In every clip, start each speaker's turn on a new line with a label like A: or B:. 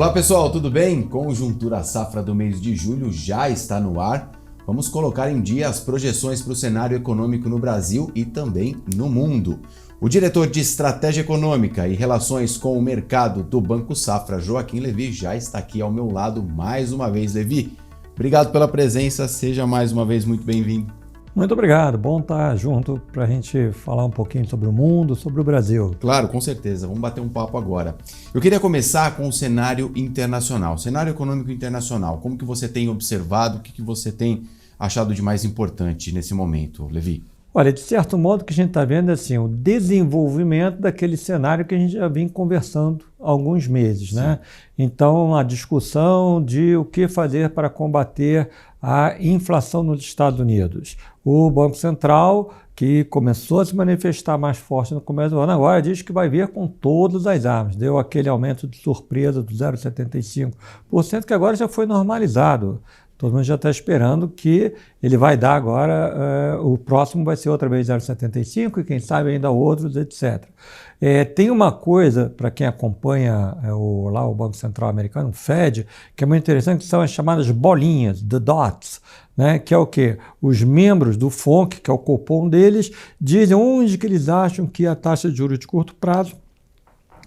A: Olá pessoal, tudo bem? Conjuntura Safra do mês de julho já está no ar. Vamos colocar em dia as projeções para o cenário econômico no Brasil e também no mundo. O diretor de Estratégia Econômica e Relações com o Mercado do Banco Safra, Joaquim Levy, já está aqui ao meu lado mais uma vez. Levy, obrigado pela presença, seja mais uma vez muito bem-vindo.
B: Muito obrigado, bom estar junto para a gente falar um pouquinho sobre o mundo, sobre o Brasil.
A: Claro, com certeza, vamos bater um papo agora. Eu queria começar com o cenário internacional, cenário econômico internacional. Como que você tem observado, o que você tem achado de mais importante nesse momento, Levy?
B: Olha, de certo modo o que a gente está vendo é assim, o desenvolvimento daquele cenário que a gente já vem conversando há alguns meses, né? Então, a discussão de o que fazer para combater a inflação nos Estados Unidos. O Banco Central, que começou a se manifestar mais forte no começo do ano, agora diz que vai vir com todas as armas. Deu aquele aumento de surpresa do 0,75%, que agora já foi normalizado. Todo mundo já está esperando que ele vai dar agora, o próximo vai ser outra vez 0,75 e quem sabe ainda outros, etc. Tem uma coisa, para quem acompanha o Banco Central americano, o Fed, que é muito interessante, que são as chamadas bolinhas, the dots, né? Que é o quê? Os membros do FONC, que é o cupom deles, dizem onde que eles acham que a taxa de juros de curto prazo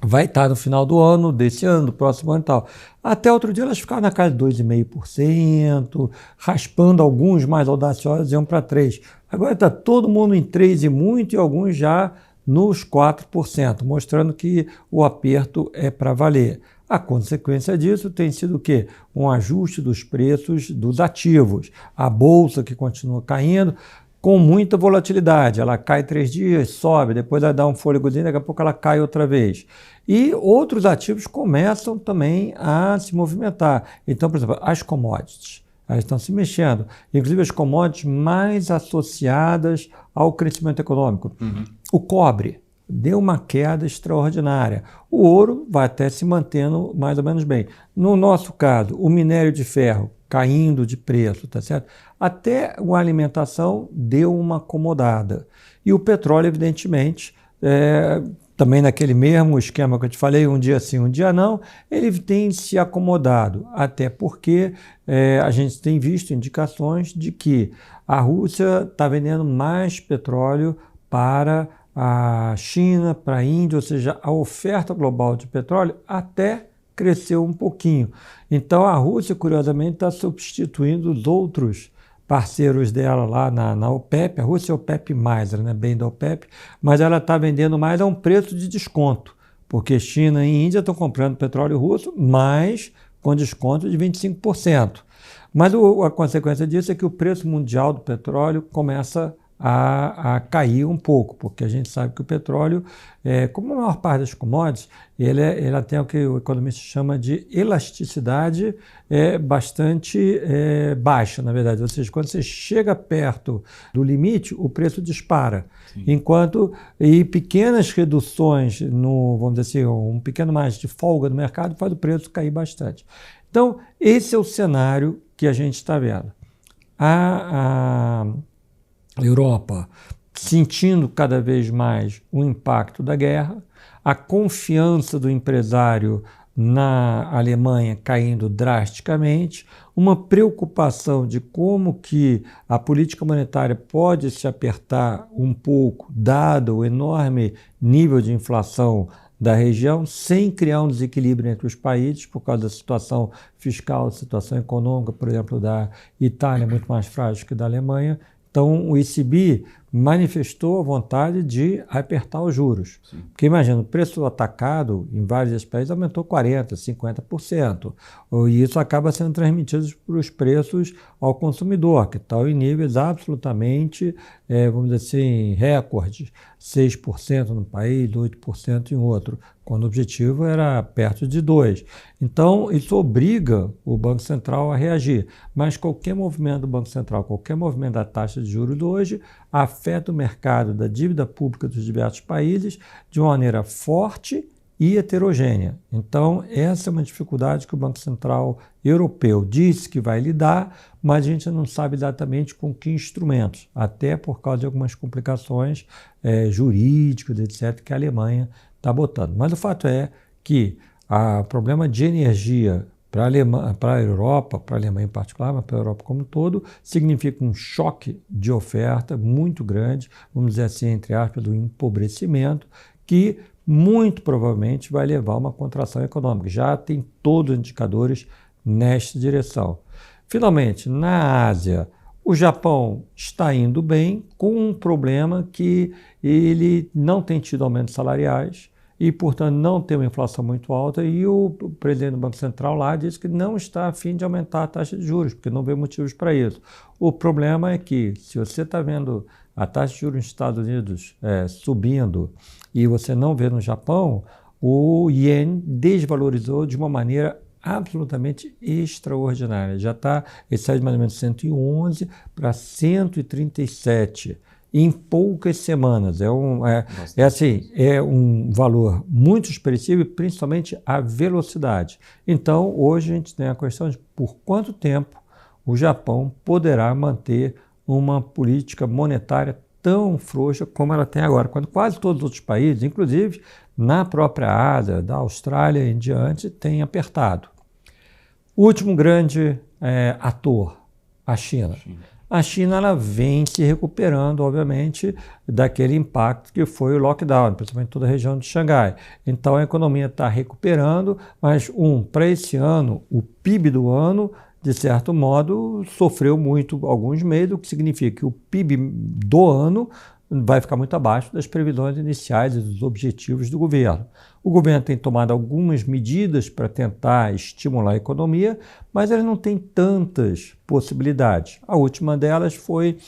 B: vai estar no final do ano, desse ano, do próximo ano e tal. Até outro dia elas ficaram na casa de 2,5%, raspando, alguns mais audaciosos iam para 3%. Agora está todo mundo em 3% e muito, e alguns já nos 4%, mostrando que o aperto é para valer. A consequência disso tem sido o quê? Um ajuste dos preços dos ativos. A bolsa que continua caindo, com muita volatilidade, ela cai 3 dias, sobe, depois ela dá um fôlegozinho, daqui a pouco ela cai outra vez. E outros ativos começam também a se movimentar. Então, por exemplo, as commodities, elas estão se mexendo, inclusive as commodities mais associadas ao crescimento econômico. O cobre deu uma queda extraordinária. O ouro vai até se mantendo mais ou menos bem. No nosso caso, o minério de ferro caindo de preço, tá certo? Até a alimentação deu uma acomodada. E o petróleo, evidentemente, também naquele mesmo esquema que eu te falei, um dia sim, um dia não, ele tem se acomodado, até porque a gente tem visto indicações de que a Rússia está vendendo mais petróleo para a China, para a Índia, ou seja, a oferta global de petróleo até cresceu um pouquinho. Então a Rússia, curiosamente, está substituindo os outros parceiros dela lá na OPEP. A Rússia é OPEP+, né? Bem da OPEP, mas ela está vendendo mais a um preço de desconto, porque China e Índia estão comprando petróleo russo, mas com desconto de 25%. Mas a consequência disso é que o preço mundial do petróleo começa a cair um pouco, porque a gente sabe que o petróleo, como a maior parte das commodities, ela tem o que o economista chama de elasticidade bastante baixa, na verdade. Ou seja, quando você chega perto do limite, o preço dispara. Sim. Enquanto pequenas reduções, vamos dizer assim, um pequeno mais de folga no mercado faz o preço cair bastante. Então, esse é o cenário que a gente está vendo. A Europa sentindo cada vez mais o impacto da guerra, a confiança do empresário na Alemanha caindo drasticamente, uma preocupação de como que a política monetária pode se apertar um pouco, dado o enorme nível de inflação da região, sem criar um desequilíbrio entre os países, por causa da situação fiscal, da situação econômica, por exemplo, da Itália, muito mais frágil que da Alemanha. Então, o ECB manifestou a vontade de apertar os juros. Sim. Porque imagina, o preço atacado em vários países aumentou 40%, 50%. E isso acaba sendo transmitido para os preços ao consumidor, que estão em níveis absolutamente, vamos dizer assim, recordes. 6% num país, 8% em outro, quando o objetivo era perto de 2%. Então, isso obriga o Banco Central a reagir. Mas qualquer movimento do Banco Central, qualquer movimento da taxa de juros de hoje, afeta o mercado da dívida pública dos diversos países de uma maneira forte e heterogênea. Então, essa é uma dificuldade que o Banco Central Europeu disse que vai lidar, mas a gente não sabe exatamente com que instrumentos, até por causa de algumas complicações jurídicas, etc., que a Alemanha está botando. Mas o fato é que o problema de energia para a Europa, para a Alemanha em particular, mas para a Europa como um todo, significa um choque de oferta muito grande, vamos dizer assim, entre aspas, do empobrecimento, que muito provavelmente vai levar a uma contração econômica. Já tem todos os indicadores nesta direção. Finalmente, na Ásia, o Japão está indo bem, com um problema que ele não tem tido aumentos salariais, e, portanto, não tem uma inflação muito alta, e o presidente do Banco Central lá disse que não está a fim de aumentar a taxa de juros, porque não vê motivos para isso. O problema é que, se você está vendo a taxa de juros nos Estados Unidos subindo e você não vê no Japão, o iene desvalorizou de uma maneira absolutamente extraordinária. Ele saiu de mais ou menos 111 para 137. Em poucas semanas. É um valor muito expressivo, principalmente a velocidade. Então, hoje a gente tem a questão de por quanto tempo o Japão poderá manter uma política monetária tão frouxa como ela tem agora, quando quase todos os outros países, inclusive na própria Ásia, da Austrália em diante, têm apertado. O último grande ator, a China. A China ela vem se recuperando, obviamente, daquele impacto que foi o lockdown, principalmente toda a região de Xangai. Então, a economia está recuperando, mas, para esse ano, o PIB do ano, de certo modo, sofreu muito alguns meses, o que significa que o PIB do ano vai ficar muito abaixo das previsões iniciais e dos objetivos do governo. O governo tem tomado algumas medidas para tentar estimular a economia, mas ele não tem tantas possibilidades. A última delas foi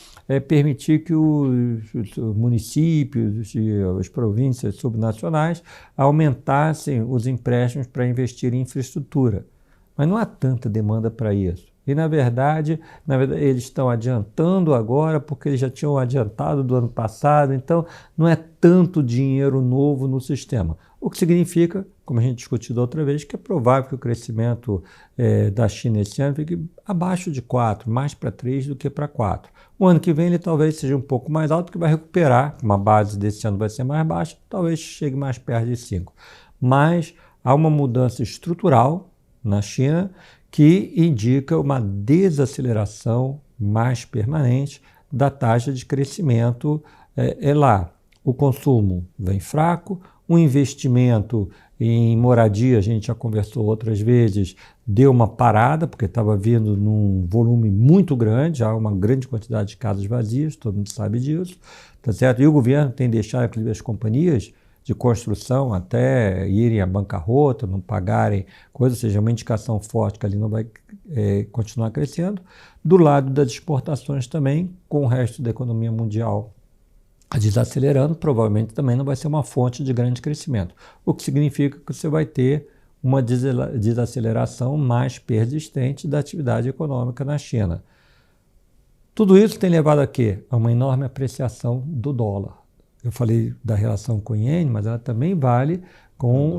B: permitir que os municípios e as províncias subnacionais aumentassem os empréstimos para investir em infraestrutura. Mas não há tanta demanda para isso. E, na verdade, eles estão adiantando agora porque eles já tinham adiantado do ano passado, então não é tanto dinheiro novo no sistema. O que significa, como a gente discutiu da outra vez, que é provável que o crescimento da China esse ano fique abaixo de 4, mais para 3 do que para 4. O ano que vem ele talvez seja um pouco mais alto, que vai recuperar, uma base desse ano vai ser mais baixa, talvez chegue mais perto de 5. Mas há uma mudança estrutural na China que indica uma desaceleração mais permanente da taxa de crescimento lá. O consumo vem fraco, o investimento em moradia, a gente já conversou outras vezes, deu uma parada, porque estava vindo num volume muito grande, já uma grande quantidade de casas vazias, todo mundo sabe disso, tá certo? E o governo tem deixado, inclusive, as companhias de construção até irem à bancarrota, não pagarem coisas, ou seja, uma indicação forte que ali não vai continuar crescendo. Do lado das exportações também, com o resto da economia mundial desacelerando, provavelmente também não vai ser uma fonte de grande crescimento, o que significa que você vai ter uma desaceleração mais persistente da atividade econômica na China. Tudo isso tem levado a quê? A uma enorme apreciação do dólar. Eu falei da relação com o iene, mas ela também vale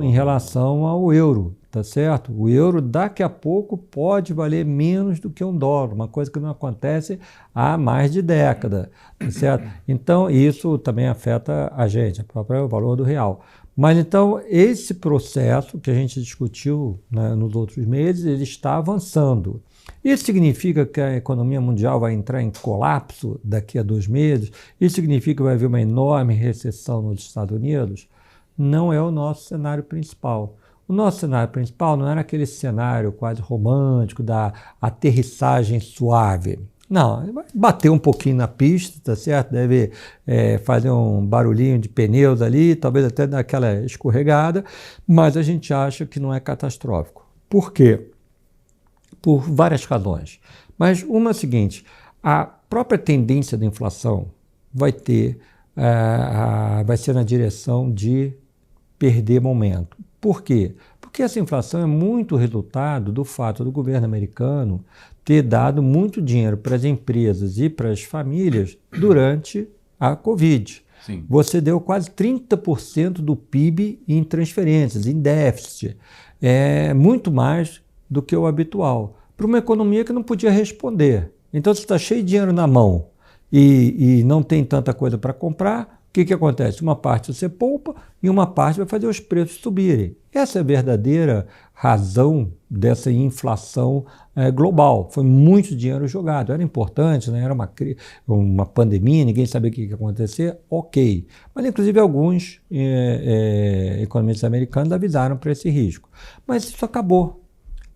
B: em relação ao euro, tá certo? O euro daqui a pouco pode valer menos do que $1, uma coisa que não acontece há mais de década, tá certo? Então, isso também afeta a gente, o próprio valor do real. Mas então, esse processo que a gente discutiu, né, nos outros meses, ele está avançando. Isso significa que a economia mundial vai entrar em colapso daqui a 2 meses? Isso significa que vai haver uma enorme recessão nos Estados Unidos? Não é o nosso cenário principal. O nosso cenário principal não era aquele cenário quase romântico da aterrissagem suave. Não, ele vai bater um pouquinho na pista, tá certo? Deve fazer um barulhinho de pneus ali, talvez até dar aquela escorregada, mas a gente acha que não é catastrófico. Por quê? Por várias razões. Mas uma é a seguinte, a própria tendência da inflação vai ser na direção de perder momento. Por quê? Porque essa inflação é muito resultado do fato do governo americano ter dado muito dinheiro para as empresas e para as famílias durante a Covid.
A: Sim.
B: Você deu quase 30% do PIB em transferências, em déficit. É muito mais do que o habitual, para uma economia que não podia responder. Então, se está cheio de dinheiro na mão e não tem tanta coisa para comprar, que acontece? Uma parte você poupa e uma parte vai fazer os preços subirem. Essa é a verdadeira razão dessa inflação global. Foi muito dinheiro jogado. Era importante, né? Era uma pandemia, ninguém sabia o que ia acontecer, ok. Mas, inclusive, alguns economistas americanos avisaram para esse risco. Mas isso acabou.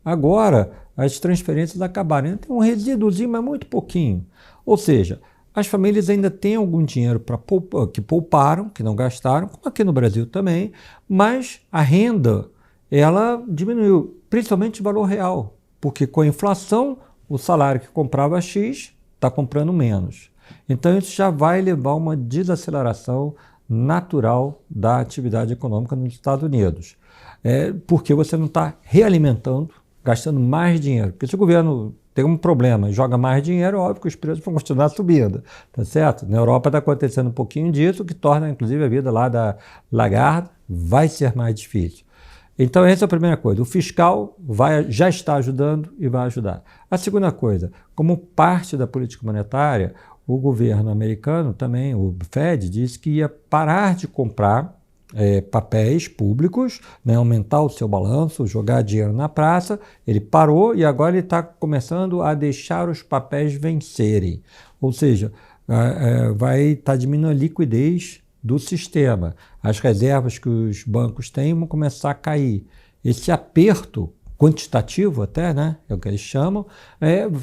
B: Agora, as transferências acabaram. Tem um resíduozinho, mas muito pouquinho. Ou seja, as famílias ainda têm algum dinheiro que pouparam, que não gastaram, como aqui no Brasil também, mas a renda ela diminuiu, principalmente o valor real, porque com a inflação o salário que comprava X está comprando menos. Então isso já vai levar a uma desaceleração natural da atividade econômica nos Estados Unidos, porque você não está realimentando, gastando mais dinheiro, porque se o governo tem um problema, joga mais dinheiro, óbvio que os preços vão continuar subindo, tá certo? Na Europa está acontecendo um pouquinho disso, o que torna, inclusive, a vida lá da Lagarde vai ser mais difícil. Então, essa é a primeira coisa. O fiscal já está ajudando e vai ajudar. A segunda coisa, como parte da política monetária, o governo americano também, o Fed, disse que ia parar de comprar papéis públicos, né, aumentar o seu balanço, jogar dinheiro na praça. Ele parou e agora ele está começando a deixar os papéis vencerem. Ou seja, vai estar diminuindo a liquidez do sistema. As reservas que os bancos têm vão começar a cair. Esse aperto quantitativo até, né, é o que eles chamam,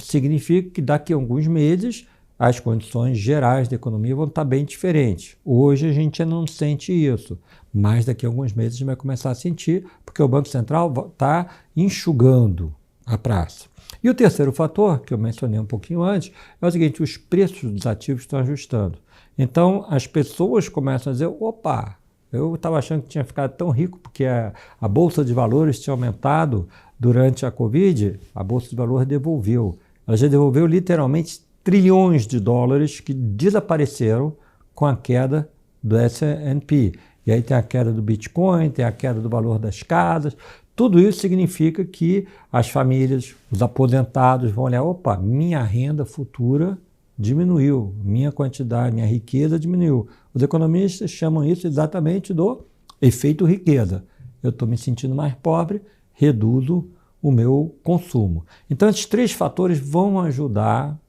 B: significa que daqui a alguns meses as condições gerais da economia vão estar bem diferentes. Hoje a gente não sente isso, mas daqui a alguns meses a gente vai começar a sentir, porque o Banco Central está enxugando a praça. E o terceiro fator, que eu mencionei um pouquinho antes, é o seguinte: os preços dos ativos estão ajustando. Então as pessoas começam a dizer, opa, eu estava achando que tinha ficado tão rico porque a Bolsa de Valores tinha aumentado durante a Covid, a Bolsa de Valores devolveu. Ela já devolveu literalmente trilhões de dólares que desapareceram com a queda do S&P. E aí tem a queda do Bitcoin, tem a queda do valor das casas. Tudo isso significa que as famílias, os aposentados vão olhar, opa, minha renda futura diminuiu, minha quantidade, minha riqueza diminuiu. Os economistas chamam isso exatamente do efeito riqueza. Eu estou me sentindo mais pobre, reduzo o meu consumo. Então esses três fatores vão ajudar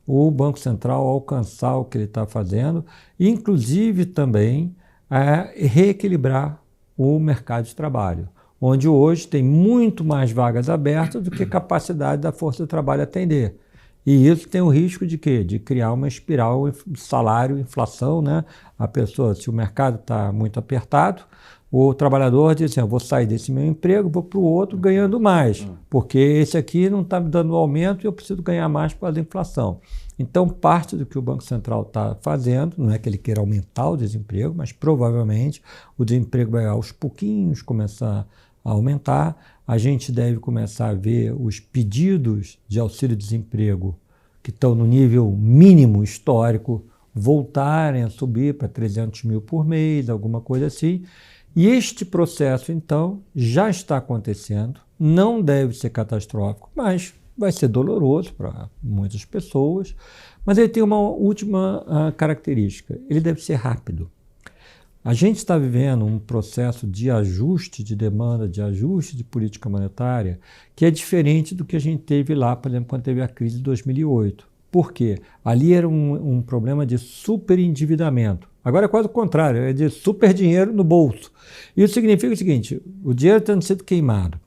B: o Banco Central a alcançar o que ele está fazendo, e inclusive também a reequilibrar o mercado de trabalho, onde hoje tem muito mais vagas abertas do que capacidade da força de trabalho atender. E isso tem o risco de quê? De criar uma espiral de salário, inflação, né? A pessoa, se o mercado está muito apertado, o trabalhador diz assim, eu vou sair desse meu emprego, vou para o outro ganhando mais, porque esse aqui não está me dando aumento e eu preciso ganhar mais por causa da inflação. Então, parte do que o Banco Central está fazendo, não é que ele queira aumentar o desemprego, mas provavelmente o desemprego vai aos pouquinhos começar a aumentar. A gente deve começar a ver os pedidos de auxílio-desemprego que estão no nível mínimo histórico voltarem a subir para 300 mil por mês, alguma coisa assim. E este processo, então, já está acontecendo, não deve ser catastrófico, mas vai ser doloroso para muitas pessoas. Mas ele tem uma última característica, ele deve ser rápido. A gente está vivendo um processo de ajuste de demanda, de ajuste de política monetária, que é diferente do que a gente teve lá, por exemplo, quando teve a crise de 2008. Por quê? Ali era um problema de superendividamento. Agora é quase o contrário, é de super dinheiro no bolso. Isso significa o seguinte, o dinheiro tendo sido queimado,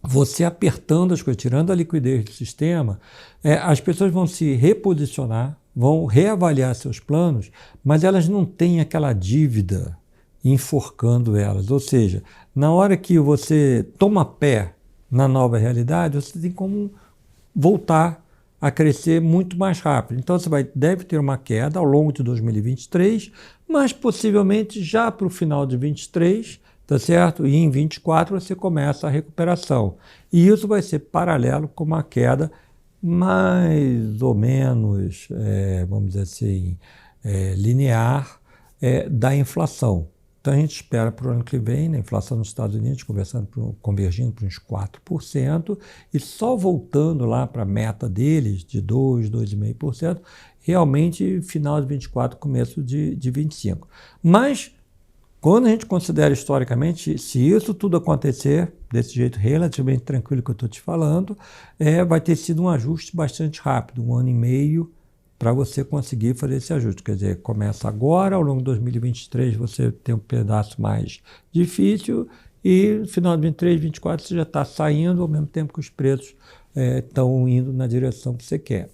B: você apertando as coisas, tirando a liquidez do sistema, as pessoas vão se reposicionar, vão reavaliar seus planos, mas elas não têm aquela dívida enforcando elas. Ou seja, na hora que você toma pé na nova realidade, você tem como voltar a crescer muito mais rápido. Então você deve ter uma queda ao longo de 2023, mas possivelmente já para o final de 2023, tá certo? E em 2024 você começa a recuperação. E isso vai ser paralelo com uma queda mais ou menos, vamos dizer assim, linear da inflação. Então a gente espera para o ano que vem, a inflação nos Estados Unidos convergindo para uns 4%, e só voltando lá para a meta deles de 2, 2,5%, realmente final de 24, começo de 25. Mas, quando a gente considera historicamente, se isso tudo acontecer desse jeito relativamente tranquilo que eu estou te falando, vai ter sido um ajuste bastante rápido, 1 ano e meio, para você conseguir fazer esse ajuste. Quer dizer, começa agora, ao longo de 2023 você tem um pedaço mais difícil e no final de 23, 24 você já está saindo ao mesmo tempo que os preços estão indo na direção que você quer.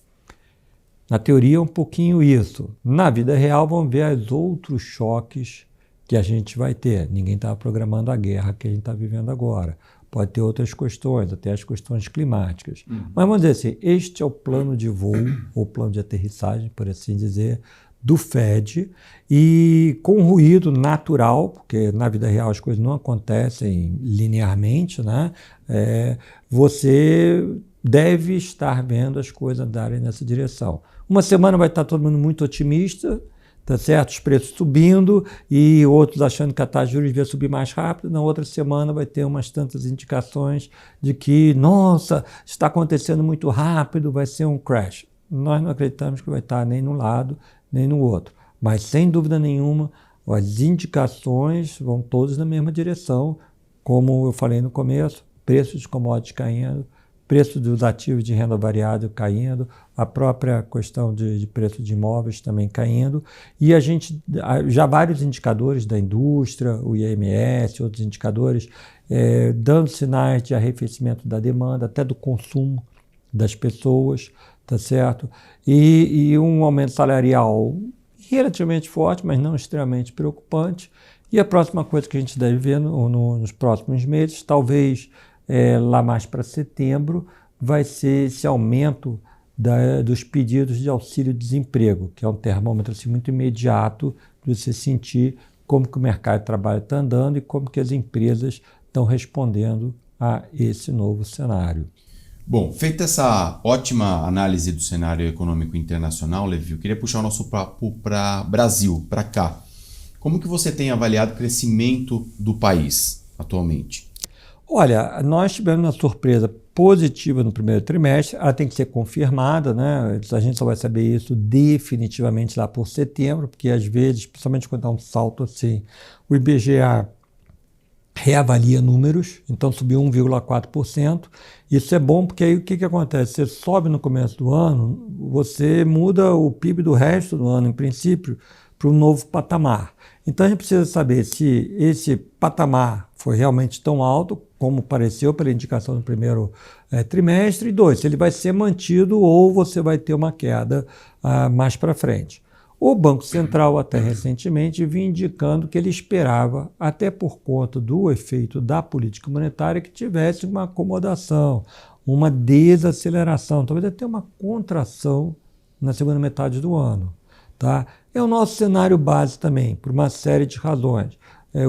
B: Na teoria é um pouquinho isso. Na vida real vamos ver os outros choques que a gente vai ter. Ninguém estava programando a guerra que a gente está vivendo agora. Pode ter outras questões, até as questões climáticas. Mas vamos dizer assim, este é o plano de voo, ou plano de aterrissagem, por assim dizer, do Fed, e com ruído natural, porque na vida real as coisas não acontecem linearmente, né? Você deve estar vendo as coisas andarem nessa direção. Uma semana vai estar todo mundo muito otimista, tá certo? Os preços subindo e outros achando que a taxa de juros devia subir mais rápido. Na outra semana vai ter umas tantas indicações de que, nossa, está acontecendo muito rápido, vai ser um crash. Nós não acreditamos que vai estar nem num lado, nem no outro. Mas, sem dúvida nenhuma, as indicações vão todas na mesma direção. Como eu falei no começo, preços de commodities caindo, preço dos ativos de renda variável caindo, a própria questão de preço de imóveis também caindo, e a gente, já vários indicadores da indústria, o IMS, outros indicadores, dando sinais de arrefecimento da demanda, até do consumo das pessoas, tá certo? E um aumento salarial relativamente forte, mas não extremamente preocupante. E a próxima coisa que a gente deve ver nos próximos meses, talvez lá mais para setembro, vai ser esse aumento dos pedidos de auxílio-desemprego, que é um termômetro assim, muito imediato de você sentir como que o mercado de trabalho está andando e como que as empresas estão respondendo a esse novo cenário.
A: Bom, feita essa ótima análise do cenário econômico internacional, Levi, eu queria puxar o nosso papo para Brasil, para cá. Como que você tem avaliado o crescimento do país atualmente?
B: Olha, nós tivemos uma surpresa positiva no primeiro trimestre, ela tem que ser confirmada, né? A gente só vai saber isso definitivamente lá por setembro, porque às vezes, principalmente quando dá um salto assim, o IBGE reavalia números, então subiu 1,4%. Isso é bom porque aí o que acontece? Você sobe no começo do ano, você muda o PIB do resto do ano, em princípio, para um novo patamar. Então a gente precisa saber se esse patamar foi realmente tão alto como pareceu pela indicação do primeiro trimestre, e 2, se ele vai ser mantido ou você vai ter uma queda mais para frente. O Banco Central, até recentemente, vinha indicando que ele esperava, até por conta do efeito da política monetária, que tivesse uma acomodação, uma desaceleração, talvez até uma contração na segunda metade do ano. Tá? É o nosso cenário base também, por uma série de razões.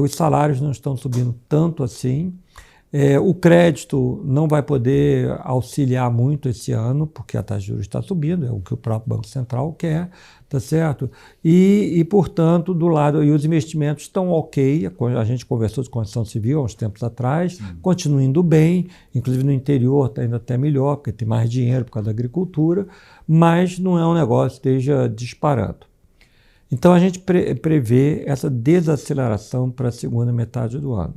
B: Os salários não estão subindo tanto assim. O crédito não vai poder auxiliar muito esse ano, porque a taxa de juros está subindo, é o que o próprio Banco Central quer, tá certo? E portanto, do lado, e os investimentos estão ok, a gente conversou de construção civil há uns tempos atrás, continua indo bem, inclusive no interior está indo até melhor, porque tem mais dinheiro por causa da agricultura, mas não é um negócio que esteja disparando. Então a gente prevê essa desaceleração para a segunda metade do ano.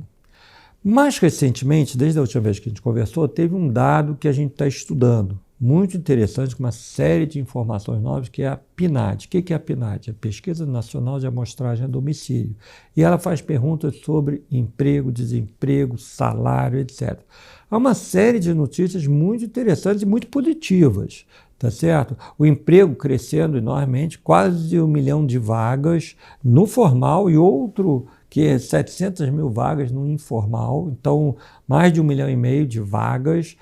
B: Mais recentemente, desde a última vez que a gente conversou, teve um dado que a gente está estudando, muito interessante, com uma série de informações novas, que é a PNAD. O que é a PNAD? A Pesquisa Nacional de Amostragem a Domicílio. E ela faz perguntas sobre emprego, desemprego, salário, etc. Há uma série de notícias muito interessantes e muito positivas, tá certo? O emprego crescendo enormemente, quase 1 milhão de vagas no formal e outro que é 700 mil vagas no informal, então mais de 1,5 milhão de vagas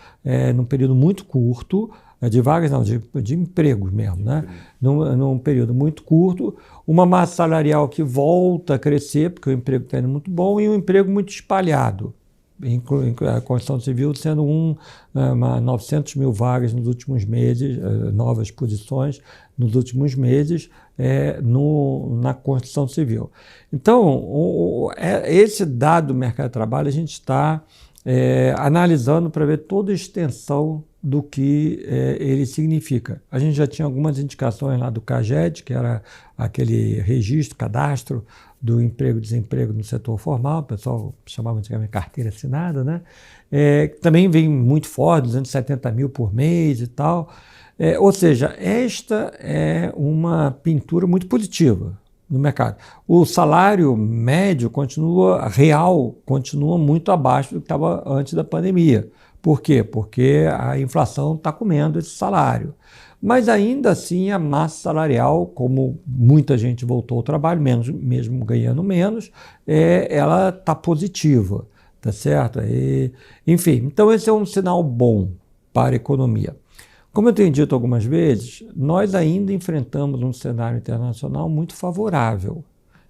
B: num período muito curto, de vagas não, de empregos mesmo, né? Num período muito curto, uma massa salarial que volta a crescer, porque o emprego está indo muito bom, e um emprego muito espalhado. A construção civil sendo 900 mil vagas nos últimos meses, novas posições nos últimos meses na construção civil. Então, esse dado do mercado de trabalho a gente está analisando para ver toda a extensão do que ele significa. A gente já tinha algumas indicações lá do CAGED, que era aquele registro, cadastro do emprego e desemprego no setor formal, o pessoal chamava antigamente carteira assinada, né? Também vem muito forte, 270 mil por mês e tal. Ou seja, esta é uma pintura muito positiva no mercado. O salário médio real continua muito abaixo do que estava antes da pandemia. Por quê? Porque a inflação está comendo esse salário. Mas ainda assim a massa salarial, como muita gente voltou ao trabalho, mesmo ganhando menos, ela está positiva, tá certo? Enfim, então esse é um sinal bom para a economia. Como eu tenho dito algumas vezes, nós ainda enfrentamos um cenário internacional muito favorável.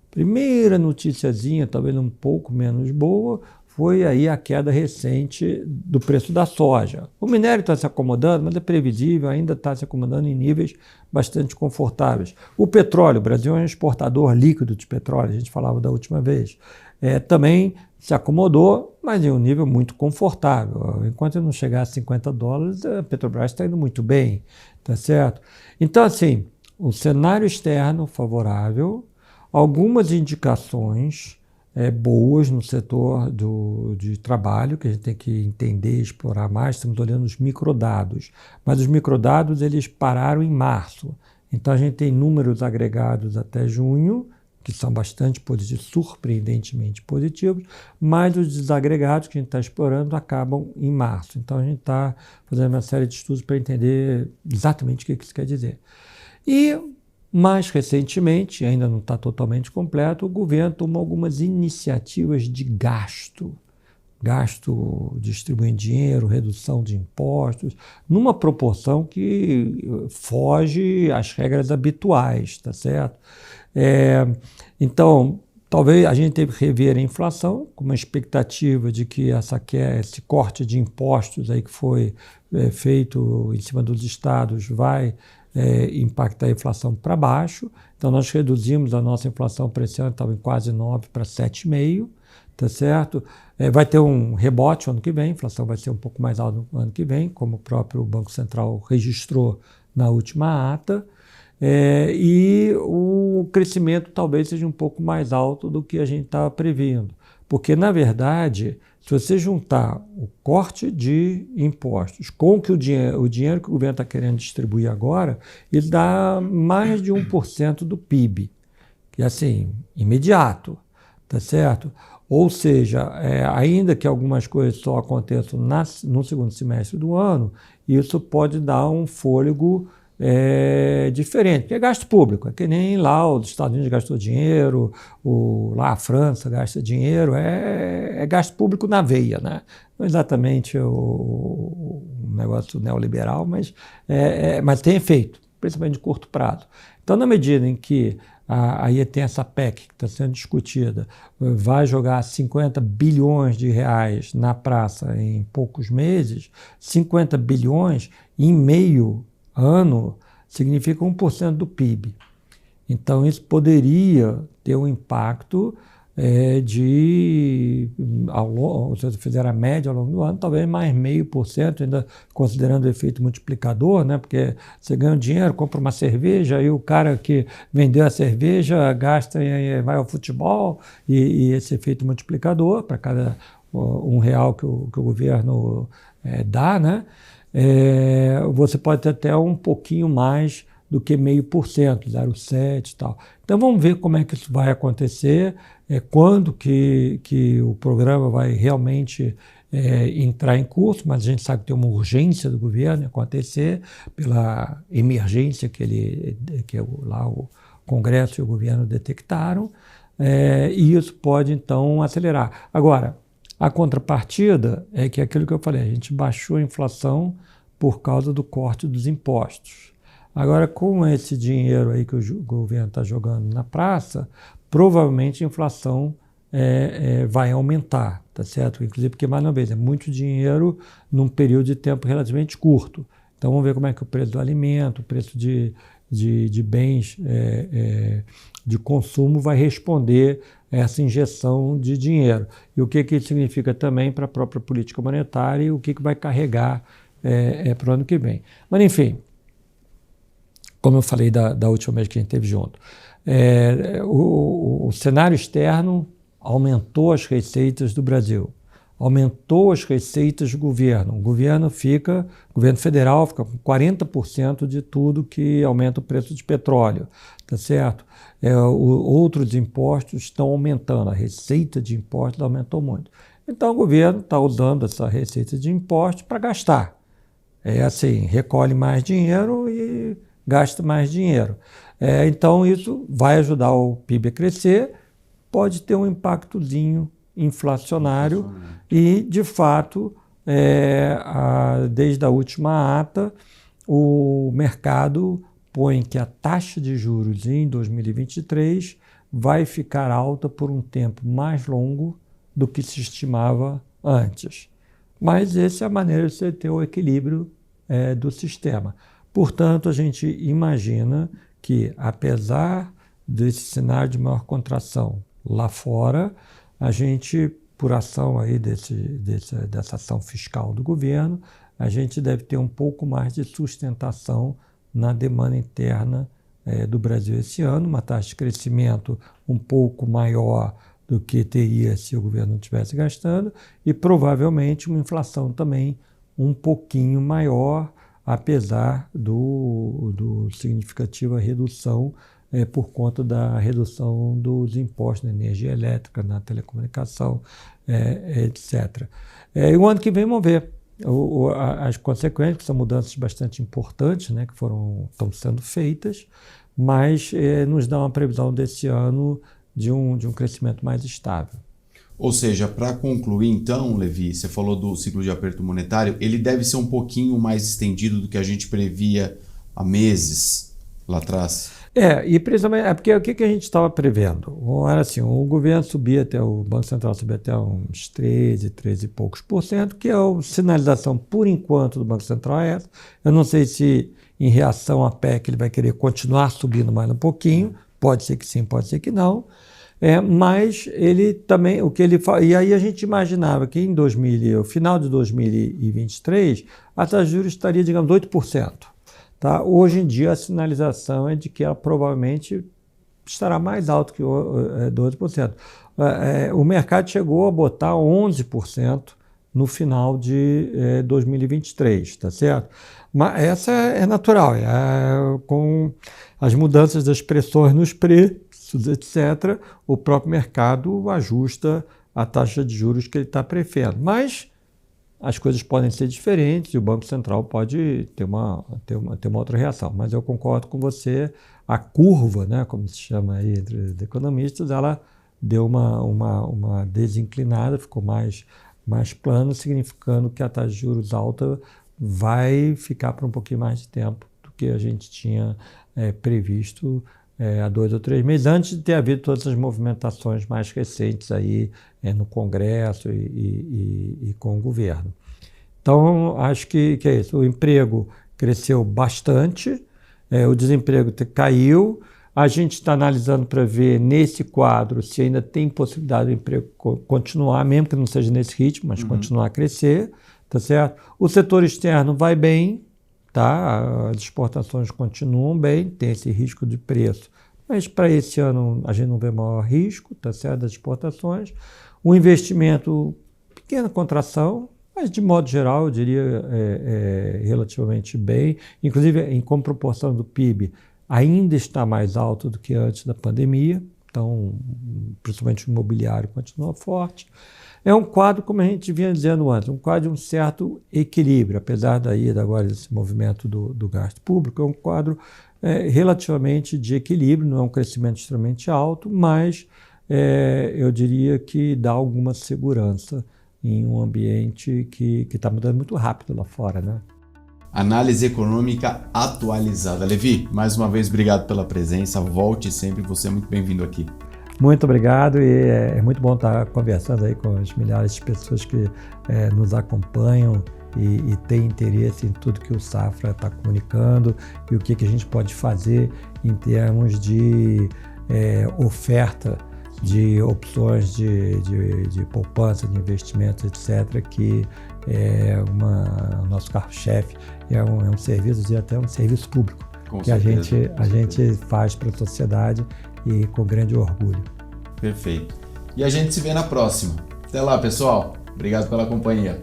B: Primeira noticiazinha, talvez um pouco menos boa, foi aí a queda recente do preço da soja. O minério está se acomodando, mas é previsível, ainda está se acomodando em níveis bastante confortáveis. O petróleo, o Brasil é um exportador líquido de petróleo, a gente falava da última vez, também se acomodou, mas em um nível muito confortável. Enquanto não chegar a $50, a Petrobras está indo muito bem, tá certo? Então, assim, o cenário externo favorável, algumas indicações boas no setor de trabalho, que a gente tem que entender e explorar mais. Estamos olhando os microdados, mas os microdados eles pararam em março. Então a gente tem números agregados até junho, que são bastante positivos, surpreendentemente positivos, mas os desagregados que a gente está explorando acabam em março. Então a gente está fazendo uma série de estudos para entender exatamente o que isso quer dizer. E mais recentemente, ainda não está totalmente completo, o governo tomou algumas iniciativas de gasto distribuindo dinheiro, redução de impostos, numa proporção que foge às regras habituais, tá certo? Então, talvez a gente tenha que rever a inflação, com uma expectativa de que esse corte de impostos aí que foi feito em cima dos estados vai impactar a inflação para baixo. Então, nós reduzimos a nossa inflação para esse ano, estava em quase 9 para 7,5, tá certo? Vai ter um rebote ano que vem, a inflação vai ser um pouco mais alta no ano que vem, como o próprio Banco Central registrou na última ata, e o crescimento talvez seja um pouco mais alto do que a gente estava prevendo. Porque, na verdade, se você juntar o corte de impostos com o dinheiro que o governo está querendo distribuir agora, ele dá mais de 1% do PIB, que é assim, imediato, tá certo? Ou seja, ainda que algumas coisas só aconteçam no segundo semestre do ano, isso pode dar um fôlego diferente, porque é gasto público, é que nem lá os Estados Unidos gastou dinheiro, lá a França gasta dinheiro, é gasto público na veia, né? Não exatamente o negócio neoliberal, mas tem efeito, principalmente de curto prazo. Então, na medida em que aí tem essa PEC que está sendo discutida, vai jogar 50 bilhões de reais na praça em poucos meses, 50 bilhões em meio ano significa 1% do PIB. Então, isso poderia ter um impacto se você fizer a média ao longo do ano, talvez mais 0,5%, ainda considerando o efeito multiplicador, né? Porque você ganha dinheiro, compra uma cerveja, e o cara que vendeu a cerveja gasta e vai ao futebol, e esse efeito multiplicador, para cada R$1 que o governo dá, né? Você pode ter até um pouquinho mais do que 0,5%, 0,7% e tal. Então vamos ver como é que isso vai acontecer, quando que o programa vai realmente entrar em curso, mas a gente sabe que tem uma urgência do governo acontecer pela emergência que lá o Congresso e o governo detectaram, e isso pode então acelerar. Agora, a contrapartida é que aquilo que eu falei, a gente baixou a inflação por causa do corte dos impostos. Agora, com esse dinheiro aí que o governo está jogando na praça, provavelmente a inflação vai aumentar, tá certo? Inclusive porque, mais uma vez, é muito dinheiro num período de tempo relativamente curto. Então, vamos ver como é que o preço do alimento, o preço de bens de consumo vai responder essa injeção de dinheiro. E o que isso significa também para a própria política monetária e o que vai carregar para o ano que vem. Mas, enfim, como eu falei da última vez que a gente esteve junto, o cenário externo aumentou as receitas do Brasil, aumentou as receitas do governo. O governo federal fica com 40% de tudo que aumenta o preço de petróleo, tá certo? Outros impostos estão aumentando, a receita de impostos aumentou muito. Então o governo está usando essa receita de impostos para gastar. É assim, recolhe mais dinheiro e gasta mais dinheiro. Então isso vai ajudar o PIB a crescer, pode ter um impactozinho inflacionário e, de fato, desde a última ata, o mercado põe que a taxa de juros em 2023 vai ficar alta por um tempo mais longo do que se estimava antes. Mas essa é a maneira de você ter o equilíbrio do sistema. Portanto, a gente imagina que, apesar desse cenário de maior contração lá fora, a gente, por ação aí dessa ação fiscal do governo, a gente deve ter um pouco mais de sustentação na demanda interna do Brasil esse ano, uma taxa de crescimento um pouco maior do que teria se o governo não estivesse gastando e provavelmente uma inflação também um pouquinho maior, apesar do significativa redução por conta da redução dos impostos na energia elétrica, na telecomunicação, etc. E o ano que vem vamos ver as consequências, que são mudanças bastante importantes, né, que estão sendo feitas, mas nos dá uma previsão desse ano de um crescimento mais estável.
A: Ou seja, para concluir então, Levi, você falou do ciclo de aperto monetário, ele deve ser um pouquinho mais estendido do que a gente previa há meses lá atrás?
B: E principalmente, porque o que a gente estava prevendo? Era assim, o governo subia o Banco Central subia até uns 13 e poucos %, que é a sinalização, por enquanto, do Banco Central é essa. Eu não sei se, em reação à PEC, ele vai querer continuar subindo mais um pouquinho, pode ser que sim, pode ser que não. Mas ele também, e aí a gente imaginava que no final de 2023, a taxa de juros estaria, digamos, 8%. Tá? Hoje em dia a sinalização é de que ela provavelmente estará mais alta que 12%. O mercado chegou a botar 11% no final de 2023, tá certo? Mas essa é natural, com as mudanças das pressões nos preços, etc., o próprio mercado ajusta a taxa de juros que ele está prevendo. Mas as coisas podem ser diferentes e o Banco Central pode ter uma outra reação. Mas eu concordo com você, a curva, né, como se chama aí entre os economistas, ela deu uma desinclinada, ficou mais plana, significando que a taxa de juros alta vai ficar por um pouquinho mais de tempo do que a gente tinha previsto há 2 ou 3 meses, antes de ter havido todas as movimentações mais recentes aí no Congresso e com o governo. Então, acho que é isso. O emprego cresceu bastante, o desemprego caiu. A gente está analisando para ver nesse quadro se ainda tem possibilidade do emprego continuar, mesmo que não seja nesse ritmo, mas continuar a crescer, tá certo? O setor externo vai bem, tá? As exportações continuam bem, tem esse risco de preço, mas para esse ano a gente não vê maior risco, tá certo, das exportações. O investimento, pequena contração, mas de modo geral eu diria relativamente bem, inclusive como proporção do PIB ainda está mais alto do que antes da pandemia, então principalmente o imobiliário continua forte. É um quadro, como a gente vinha dizendo antes, um quadro de um certo equilíbrio, apesar agora desse movimento do gasto público, é um quadro relativamente de equilíbrio, não é um crescimento extremamente alto, mas eu diria que dá alguma segurança em um ambiente que está mudando muito rápido lá fora, né?
A: Análise econômica atualizada. Levi, mais uma vez, obrigado pela presença. Volte sempre, você é muito bem-vindo aqui.
B: Muito obrigado e é muito bom estar conversando aí com as milhares de pessoas que nos acompanham e têm interesse em tudo que o Safra está comunicando e o que a gente pode fazer em termos de oferta de opções de poupança, de investimentos, etc., que o nosso carro-chefe é um serviço, até um serviço público, que a gente faz para a sociedade e com grande orgulho.
A: Perfeito. E a gente se vê na próxima. Até lá, pessoal. Obrigado pela companhia.